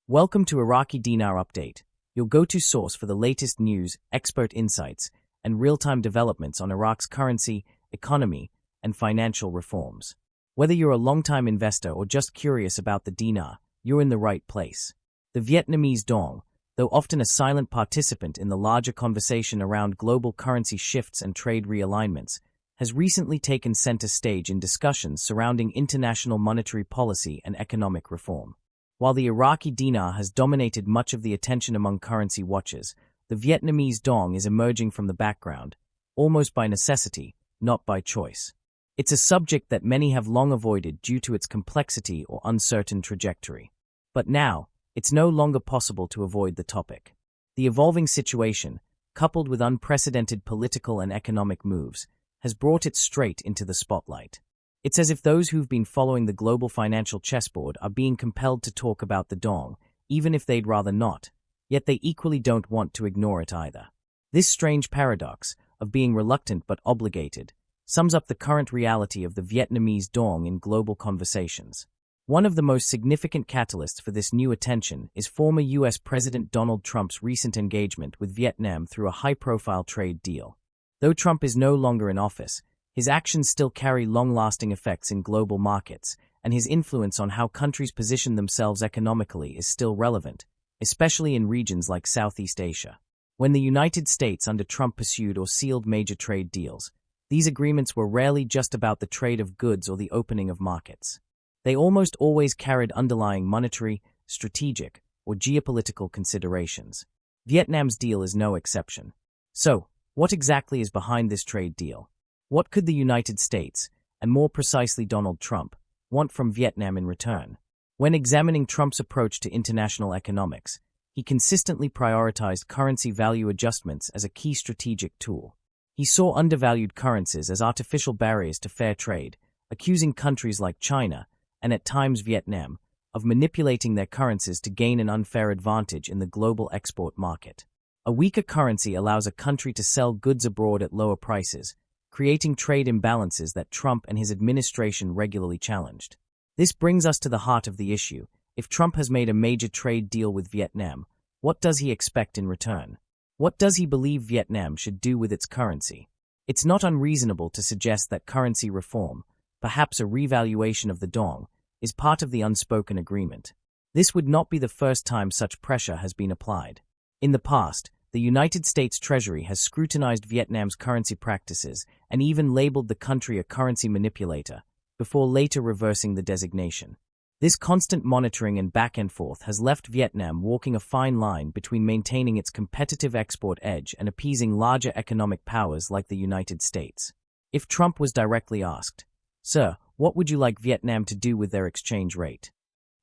Welcome to Iraqi Dinar Update, your go-to source for the latest news, expert insights, and real-time developments on Iraq's currency, economy, and financial reforms. Whether you're a long-time investor or just curious about the dinar, you're in the right place. The Vietnamese dong, though often a silent participant in the larger conversation around global currency shifts and trade realignments, has recently taken center stage in discussions surrounding international monetary policy and economic reform. While the Iraqi dinar has dominated much of the attention among currency watchers, the Vietnamese dong is emerging from the background, almost by necessity, not by choice. It's a subject that many have long avoided due to its complexity or uncertain trajectory. But now, it's no longer possible to avoid the topic. The evolving situation, coupled with unprecedented political and economic moves, has brought it straight into the spotlight. It's as if those who've been following the global financial chessboard are being compelled to talk about the dong, even if they'd rather not, yet they equally don't want to ignore it either. This strange paradox, of being reluctant but obligated, sums up the current reality of the Vietnamese dong in global conversations. One of the most significant catalysts for this new attention is former U.S. President Donald Trump's recent engagement with Vietnam through a high-profile trade deal. Though Trump is no longer in office, his actions still carry long-lasting effects in global markets, and his influence on how countries position themselves economically is still relevant, especially in regions like Southeast Asia. When the United States under Trump pursued or sealed major trade deals, these agreements were rarely just about the trade of goods or the opening of markets. They almost always carried underlying monetary, strategic, or geopolitical considerations. Vietnam's deal is no exception. So, what exactly is behind this trade deal? What could the United States, and more precisely Donald Trump, want from Vietnam in return? When examining Trump's approach to international economics, he consistently prioritized currency value adjustments as a key strategic tool. He saw undervalued currencies as artificial barriers to fair trade, accusing countries like China, and at times Vietnam, of manipulating their currencies to gain an unfair advantage in the global export market. A weaker currency allows a country to sell goods abroad at lower prices, creating trade imbalances that Trump and his administration regularly challenged. This brings us to the heart of the issue. If Trump has made a major trade deal with Vietnam, what does he expect in return? What does he believe Vietnam should do with its currency? It's not unreasonable to suggest that currency reform, perhaps a revaluation of the dong, is part of the unspoken agreement. This would not be the first time such pressure has been applied. In the past, the United States Treasury has scrutinized Vietnam's currency practices and even labeled the country a currency manipulator, before later reversing the designation. This constant monitoring and back-and-forth has left Vietnam walking a fine line between maintaining its competitive export edge and appeasing larger economic powers like the United States. If Trump was directly asked, "Sir, what would you like Vietnam to do with their exchange rate?"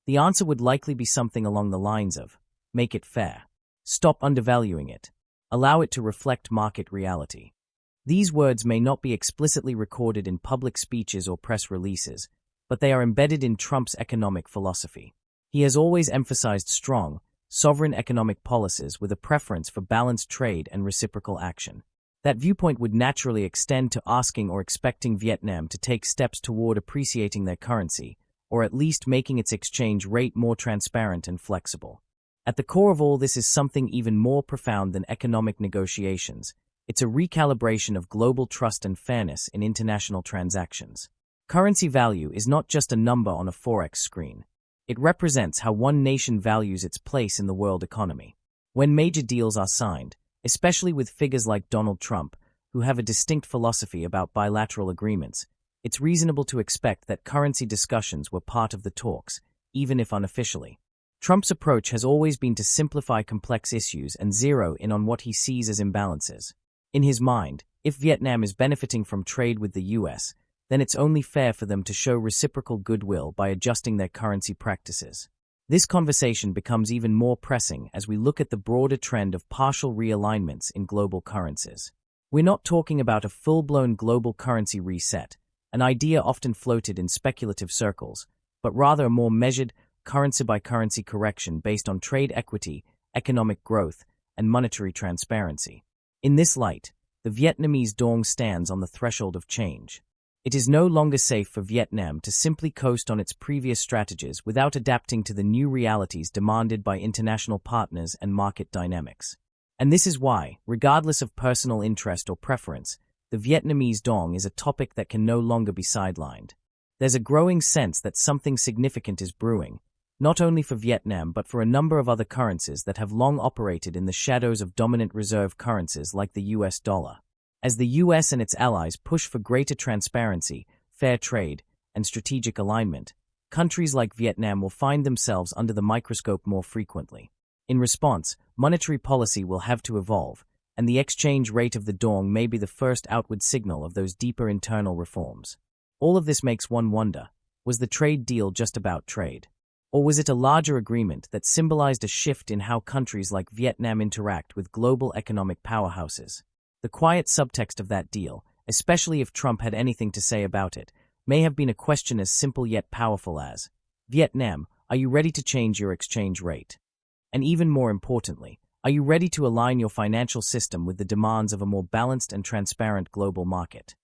the answer would likely be something along the lines of, "Make it fair. Stop undervaluing it. Allow it to reflect market reality." These words may not be explicitly recorded in public speeches or press releases, but they are embedded in Trump's economic philosophy. He has always emphasized strong, sovereign economic policies with a preference for balanced trade and reciprocal action. That viewpoint would naturally extend to asking or expecting Vietnam to take steps toward appreciating their currency, or at least making its exchange rate more transparent and flexible. At the core of all this is something even more profound than economic negotiations. It's a recalibration of global trust and fairness in international transactions. Currency value is not just a number on a forex screen. It represents how one nation values its place in the world economy. When major deals are signed, especially with figures like Donald Trump, who have a distinct philosophy about bilateral agreements, it's reasonable to expect that currency discussions were part of the talks, even if unofficially. Trump's approach has always been to simplify complex issues and zero in on what he sees as imbalances. In his mind, if Vietnam is benefiting from trade with the U.S., then it's only fair for them to show reciprocal goodwill by adjusting their currency practices. This conversation becomes even more pressing as we look at the broader trend of partial realignments in global currencies. We're not talking about a full-blown global currency reset, an idea often floated in speculative circles, but rather a more measured, currency-by-currency correction based on trade equity, economic growth, and monetary transparency. In this light, the Vietnamese dong stands on the threshold of change. It is no longer safe for Vietnam to simply coast on its previous strategies without adapting to the new realities demanded by international partners and market dynamics. And this is why, regardless of personal interest or preference, the Vietnamese dong is a topic that can no longer be sidelined. There's a growing sense that something significant is brewing, not only for Vietnam but for a number of other currencies that have long operated in the shadows of dominant reserve currencies like the US dollar. As the US and its allies push for greater transparency, fair trade, and strategic alignment, countries like Vietnam will find themselves under the microscope more frequently. In response, monetary policy will have to evolve, and the exchange rate of the dong may be the first outward signal of those deeper internal reforms. All of this makes one wonder, was the trade deal just about trade? Or was it a larger agreement that symbolized a shift in how countries like Vietnam interact with global economic powerhouses? The quiet subtext of that deal, especially if Trump had anything to say about it, may have been a question as simple yet powerful as, Vietnam, are you ready to change your exchange rate? And even more importantly, are you ready to align your financial system with the demands of a more balanced and transparent global market?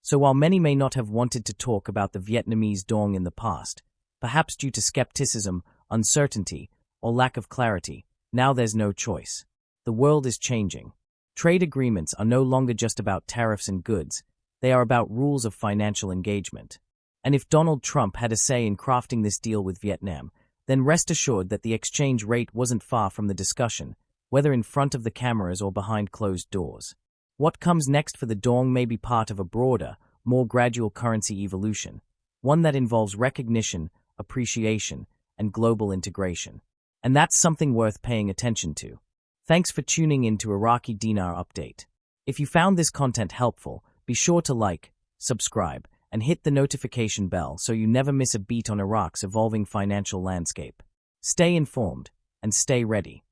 So while many may not have wanted to talk about the Vietnamese dong in the past, perhaps due to skepticism, uncertainty, or lack of clarity, now there's no choice. The world is changing. Trade agreements are no longer just about tariffs and goods, they are about rules of financial engagement. And if Donald Trump had a say in crafting this deal with Vietnam, then rest assured that the exchange rate wasn't far from the discussion, whether in front of the cameras or behind closed doors. What comes next for the dong may be part of a broader, more gradual currency evolution, one that involves recognition, appreciation, and global integration. And that's something worth paying attention to. Thanks for tuning in to Iraqi Dinar Update. If you found this content helpful, be sure to like, subscribe, and hit the notification bell so you never miss a beat on Iraq's evolving financial landscape. Stay informed and stay ready.